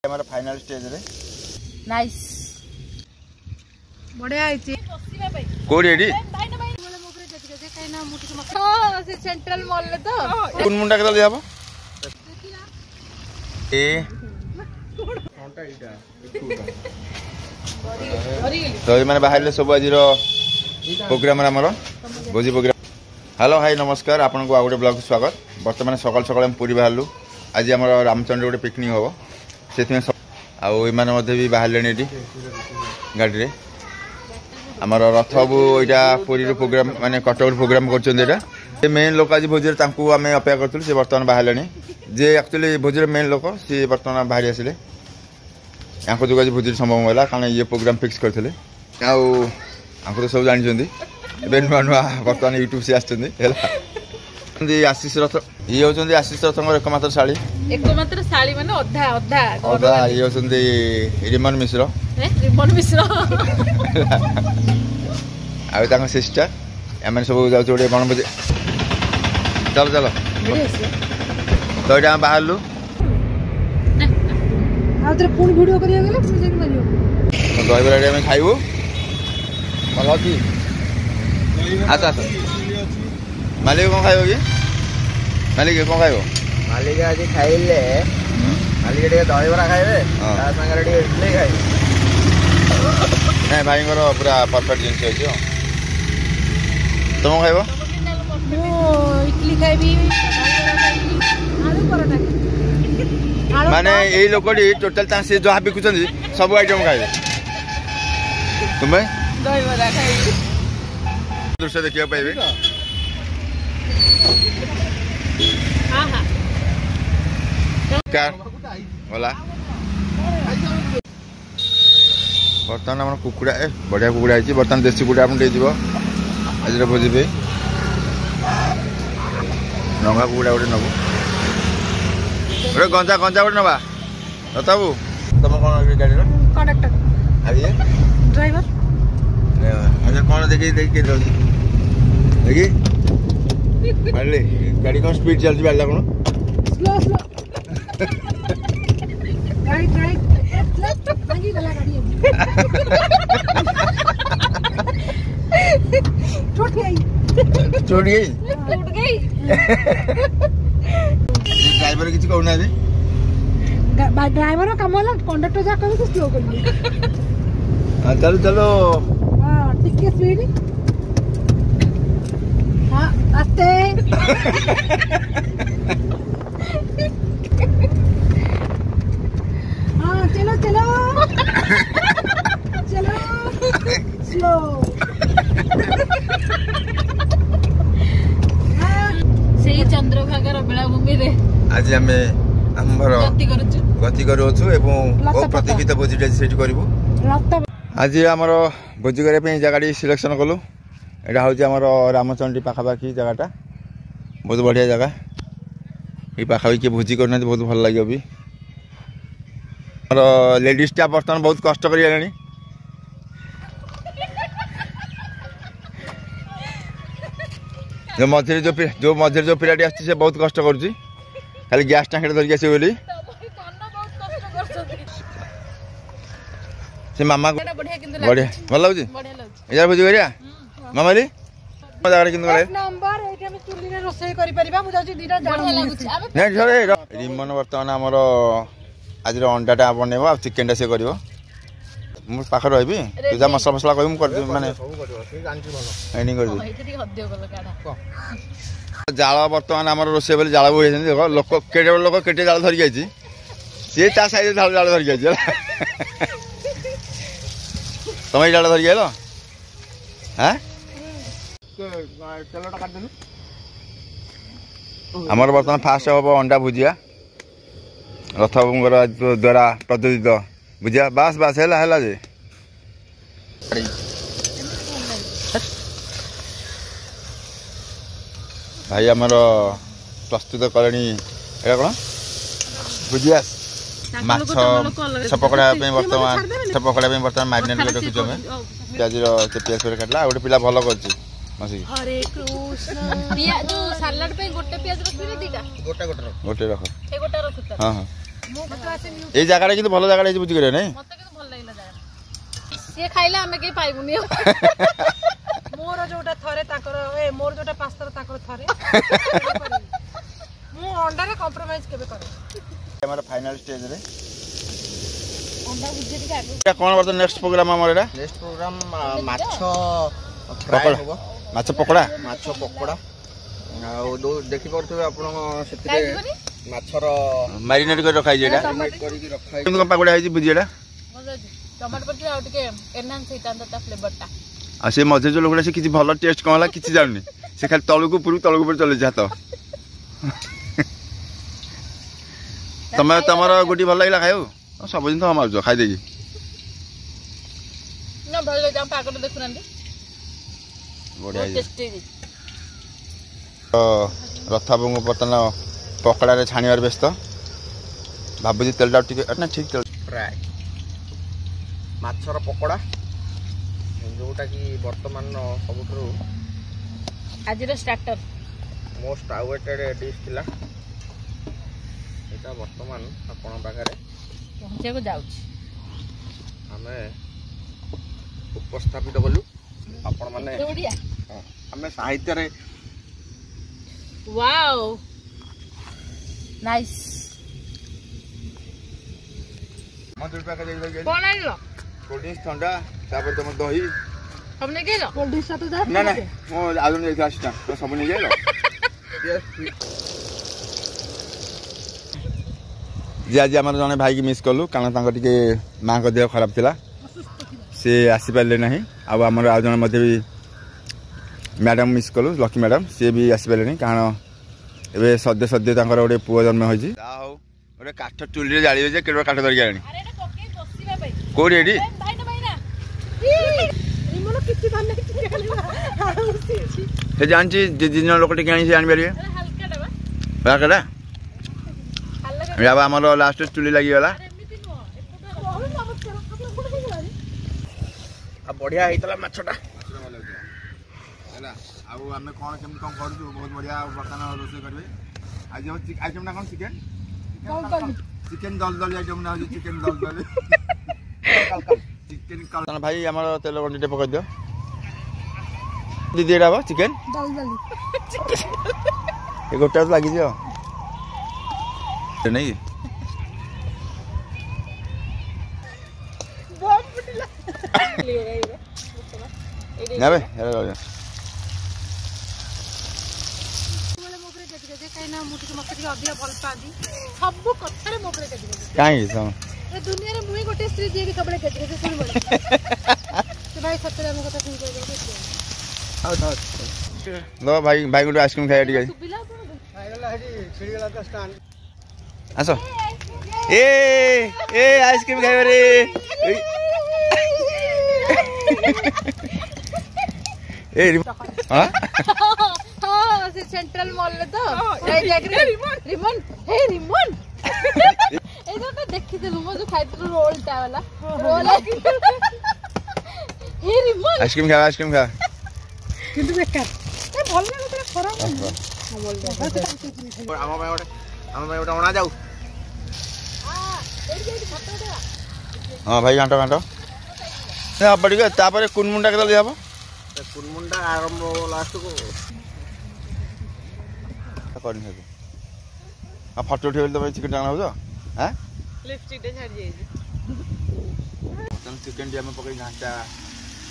हमारा final stage रे nice बढ़िया आइछि कोडी एडी हां से सेंट्रल मॉल ले तो कोन मुंडा केला जाबो ए कोनटा इटा तो ये माने बाहर सब आज प्रोग्राम हमर भोजी प्रोग्राम। हेलो हाय नमस्कार आपन को आ गोटे ब्लॉग स्वागत। वर्तमान सकाल सकाल हम पूरी बाहरलु आज हमर रामचंद्र गोटे पिकनिक हो से आउ एमाने भी बाहर गाड़ी रे आमर रथ बाबू यहाँ पुरी प्रोग्राम माने कटक प्रोग्राम कर मेन लोक आज भोजी आम अपेक्षा करूँ से बर्तमान बाहर जे एक्चुअली भोजी मेन लोक सी बर्तमान बाहरी आसिले यहाँ जो आज भोजी संभव है कारण ये प्रोग्राम फिक्स करते आंको तो सब जानते नुआ नुआ बर्तमान यूट्यूब से आसते आशीष रथ ये होती आशीष रथ एकमात्र शाड़ी माने अधा अधा अधा ये होती रिमन मिश्र आ सिस्टर एम सब जाऊँ गोटे गण बजे चलो चलो तो ये बाहर दहीबरा खाइबू भल अच्छी आस आस मालिक कौन खाइब कि मालिक कौन खाइब मालिक आज खाइले मालिक दहीबरा खाइबे इडली खाइबे ना भाई पूरा परफेक्ट जिन तुम खाइब इडली खाइबी आलू पराठा माने यही लोकटी टोटाल से जहाँ बिकुं सब आइटम खाइबे तुम्हें दहीबरा खाइबी दृश्य देखा पाइबे गला बर्तमान आम कुकुड़ा बढ़िया कुकुड़ा है बर्तमान देसी कुकुड़ा आज भोजी पे रंगा कुकुड़ा गोटे नब गोटे गंजा गंजा गोटे नवा रताबू तुम कौन गाड़ी कंडक्टर आगे ड्राइवर अच्छा कौन देखी देखी देखी मारे गाड़ी कौन स्पीड चलती बाला कौन स्लो स्लो राइट राइट आगे वाला गाड़ी छूट गई ड्राइवर किसी कहूना ड्राइवर काम है कंडक्टर जा कह स्लो कर चलो चलो ठीक है स्पीड हाँ आस्ते हाँ चलो चलो चलो स्लो से चंद्रभागार बेलाभूमि रे आज आमे हमर गति करूछु एवं ओ प्रतीक्षित भोजी सेट करबो आज आमर भोजी करने जगह सिलेक्शन कलु यहाँ हूँ आमर रामचंडी पाखापाखी जगहटा बहुत बढ़िया जगह ये पाखापाखी किए भोजी करना बहुत भल लगे भी और लेडीज टा बर्तमान बहुत कष्ट कर जो मझे जो पिलाटी आसे बहुत कष्ट कर खाली गैस टांकी धरिक आस बोली से मामा बढ़िया भल लगे यार भोजी करिया मामाली जगह रिमन बर्तमान आमर आज अंडाटा बनइब आ चिकेन टा सी कर पाखे रही तुझा मसला मसला कह माने जाल बर्तमान आम रोसे बोले जाल बोई देख लोक केटे लोक केटे जाल धरिक आई सी ता साइड जाल धरिक आई तुम जाल धरिक आल हाँ आमर बर्तमान फास्ट हम अंडा भुजिया रथ बाबूर द्वारा प्रदूषित भुजिया बास बास है जे भाई आमर प्रस्तुत कले कौन भुजिया माछ छपकड़ा बर्तमान छपकड़ा बर्तमान मारिनेट कर रखी आम प्याज पियाज काटला गोटे पिला भल कर हरे कृष्ण जो सलाड पे गोटे पियाज रखबी ना दीटा गोटे गोटे रख ए गोटा रख हाँ हाँ এই জায়গাটা কিন্তু ভালো জায়গাটা বুঝি করে নাই মতে কিন্তু ভাল লাগিলা জায়গা সে খাইলা আমি কে পাইবুনি মোর जोटा थरे ताकर ए मोर जोटा पास्ता ताकर थरे मु अंडा रे कॉम्प्रोमाइज केबे करे हमारा फाइनल स्टेज रे अंडा बुझे टिके आगु এটা কোন বর্ত নেক্সট প্রোগ্রাম আমার এটা ନେକ୍ସଟ ପ୍ରୋଗ୍ରାମ ମାଛ ଫ୍ରାଏ ହେବ ମାଛ ପକୋଡା ମାଛ ପକୋଡ଼ା ଆଉ ଦେଖିପାରୁଥିବେ ଆପଣ ସେଥିରେ ମାଛର ମ୍ୟାରିନେଟ କରି ରଖା ହେଇଛି ଏଟା ମ୍ୟାରିନେଟ୍ କରିକି ରଖା ହେଇଛି କିନ୍ତୁ କଣ ପକୋଡା ହେଇଛି ବୁଝି ଏଟା टमाटर पर आ टिके एनहांस हेतांता ता फ्लेवर ता आ से मझे जो लोगड़ा से किसी भल टेस्ट कौन होला किसी जानुनी से खाली तळुकु पुरु चले जा तो तमे तमर गुटी भल लागला खायो सब दिन तो हम आजो खाइ देगी ना भल ले जाम पागल देखुनांदी बढ़िया टेस्टी तो रथाबंगु पतन पकड़ा रे छाणीवार व्यस्त भाबुजी तेलटा टिके ना ठीक तेल ଫ୍ରାଏ ମାଛର ପକୋଡ଼ା ଯୋଉଟା କି ବର୍ତ୍ତମାନ ସବୁଠାରୁ आज रो स्टार्टर ମୋଷ୍ଟ ଆୱେଟେଡ୍ ଡିଶ୍ ଥିଲା ଏଇଟା ବର୍ତ୍ତମାନ ଆପଣଙ୍କ ପାଖରେ पहुंचे को जाउछ ଆମେ ଉପସ୍ଥାପିତ କଲୁ ଆପଣ ମାନେ बढ़िया ଆମେ ସାହିତ୍ୟରେ वाओ नाइस मधुर पाका देई कौन आइलो कोल्ड ड्रिंक्स ठंडा तापर तुम दही हमने गेलो कोल्ड ड्रिंक्स तो जा ना ना मो आजु नै आसिटा तो सब नै गेलो जे आज हमर जने भाई की मिस करलु कारण तांको टिके मां को देह खराब थिला से आसी पाले नहीं अब हमर आ जने मध्ये भी मैडम मिस करलु लकी मैडम से भी आसी पाले नहीं कारण एबे सद्य सद्य तांकर ओडे पुओ जन्म होइजी जा हो ओडे काठ चुली रे जाळी जे केडो काठ धरि आनी अरे एटा पके बसिबा पई कोडी एडी भाई ना रिमोन किछि धान नै से जानची जे दिन लोक टिके आनी से आनी बेरिए अरे हल्का डबा बाकड़ा हल्का या हमर लास्ट चुली लागि गला एमिति नो एपुटा बहुत नमस्कार आपन कोन हे गलानी ଆଉ ବଢିଆ ହେଇଥିଲା ମାଛଟା ହେଲା ଆଉ ଆମେ कोन केम कोन करू बहुत बढ़िया बर्तन रोसे करबे आज आइटम ना कोन चिकन चिकन दल दल आइटम ना हो चिकन दल दल चिकन कल भाई हमर तेल गंडीटे पकड़ दियो दीदी एडा बा चिकन दल दल ए गोटा लागि दियो नहीं बम फुटिला ले रे ना बे हेलो बोले मोबरे जति जे काइना मुठी के मस्ती के अधिक भल पादी सब कथारे मोबरे जति काई सम ए दुनिया रे मुई गोटे स्त्री जे के सबले जति जे सुन बड़ से भाई सतरे हम कथा सुन कर लो भाई भाई गुड आइसक्रीम खाइ टिके सुबिला कोन ଖାଇଗଲା ହେଠି ଛିଡ଼ିଗଲା ତ ଷ୍ଟାଣ୍ଡ आसो ए ए आइसक्रीम खाइबे रे ए हां हां से सेंट्रल मॉल में तो ए जाके रिमन हे रिमन ए जो तो देखि देलु मो जो खाइतु रोल टा वाला रोल हे रिमन आइसक्रीम खा किंतु बेकार ए भल ना तो खराब ଆମ ପାଇଁ ଗୋଟେ ଅଣା ଯାଉ हां भाई घंटा घंटा ए अब बढ़िया तापर कुन मुंडा के दे हबो କୁନମୁଣ୍ଡା ଆରମ୍ଭ ଲାଷ୍ଟକୁ करनी है आ फोटो उठे तो चिकन टांगना हो हां लिपस्टिक दे छाड़ जाई तम चिकन डी में पकई घाटा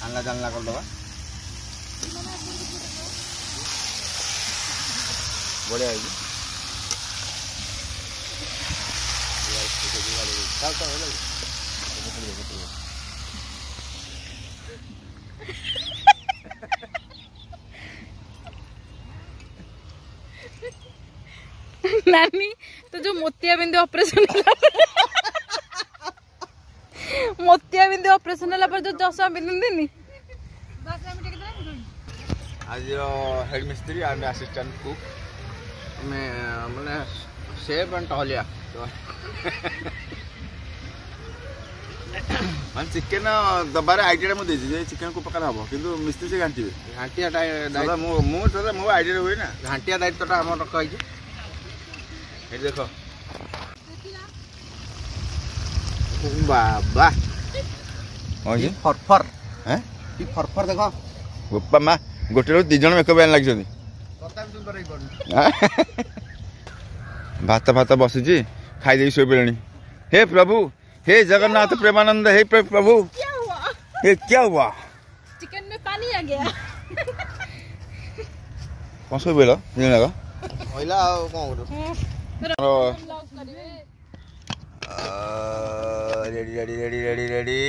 आनला जानला कर दबा बढ़िया है चल तो हेलो नानी तो जो मोतिया बिंदु ऑपरेशन मोतिया बिंदु ऑपरेशन हला पर जो चशमा बिंदुनी बस हम टिक दे आज हेड मिस्त्री एंड असिस्टेंट कुक ଆମେ ମାନେ ସେଫ୍ ଆଣ୍ଡ ଟହଲିଆ मान चिकन दबारे आइडिया मु देछि जे चिकन को पकाना हबो किंतु मिस्त्री से घांटीबे ଘାଣ୍ଟିଆଟା दादा मो आइडिया हुए ना ଘାଣ୍ଟିଆ ଦାୟିତ୍ୱଟା ଆମର ରଖା ହେଇଛି ये देखो बाबा ଅଛି फरफर हैं फरफर देख गोपा मा गोटे दी जन मेकअप आन लगी भात भात बसी खाई शो पे हे प्रभु हे जगन्नाथ प्रेमानंद हे प्रभु ये क्या हुआ चिकन में पानी आ गया कौन सो बेल लगा କହିଲା ଆଉ କଣ ready ready ready ready ready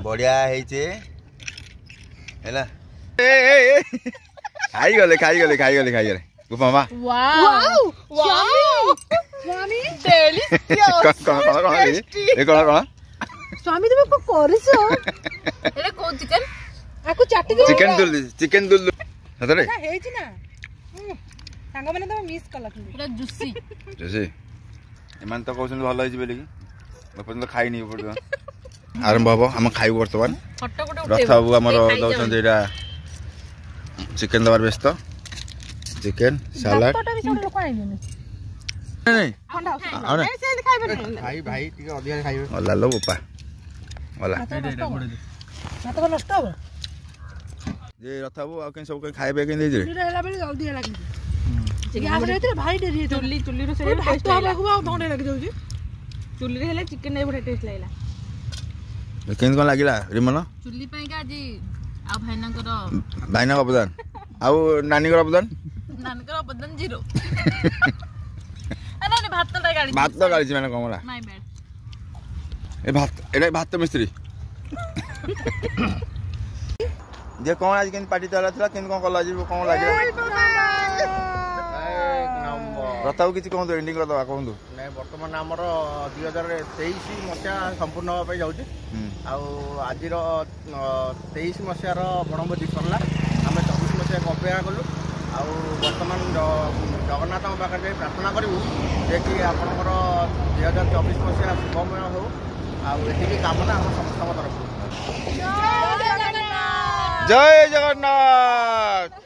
बढ़िया है खाई गले खाई गले खाई गले खाई गले गोपा मामा वाओ वाओ स्वामी डेलिशियस कौन स्वामी तुम को करिसो एले को चिकन आकु चाटी दे चिकन दुल सतरे ना हेछि ना सांग माने तुम मिस कला पूरा जुसी जैसे एमान तो कहउछन भल होइछि बेली अपन तो खाई नहीं पड़ो आरंभ हबो हम खाइब वर्तमान फटो कोटे रथ बाबू हमर दउछन जेटा चिकन दबार व्यस्त चिकन सलाड फटो भी सब लोक आइबे नहीं ठंडा से खाइबे ଭାଇ ଭାଇ ଟିକେ ଅଧିକା ଖାଇବେ ओला लो गोपा ओला ना तो नष्ट हो जे रथ बाबू आ सब खाइबे के दे जे हेला बेले जल्दी हेला गैस रे भाई डेरी चुल्ली चुल्ली रो से टेस्ट लागला को धोंडे लाग जाउची चुल्ली रे हेले चिकन नै बडे टेस्ट लागला केन कोन लागिला रिमन चुल्ली पई का जी आ भाईनाकर भाईना अवदान आ नानी कर अवदान नानकर अवदान 0 अरे ने भात तो गाड़ी भात तो गाड़ी माने कमला माय बैड ए भात एटा भात मिस्त्री जे कोन आज केन पार्टी चला थला केन कोन कला जी कोन लागिला रताउ किछि कोन एंडिंग कर दवा कोन ନାଇଁ ବର୍ତ୍ତମାନ ଆମର 2023 ମସିହା ସମ୍ପୂର୍ଣ୍ଣ ହେବା ପାଇଁ ଯାଉଛି ଆଉ ଆଜିର 23 ମସିହାର ବଣଭୋଜି ସରିଲା ଆମେ 24 ମସିହାକୁ ଅପେକ୍ଷା କଲୁ ଆଉ ବର୍ତ୍ତମାନ ଜଗନ୍ନାଥଙ୍କ ପାଖରେ ଯାଇ ପ୍ରାର୍ଥନା କରିବୁ ଯେ କି ଆପଣଙ୍କର 2024 ମସିହା ଶୁଭମୟ ହେଉ ଆଉ ଏତିକି କାମନା ଆମ ସମସ୍ତଙ୍କ ତରଫରୁ जय जगन्नाथ।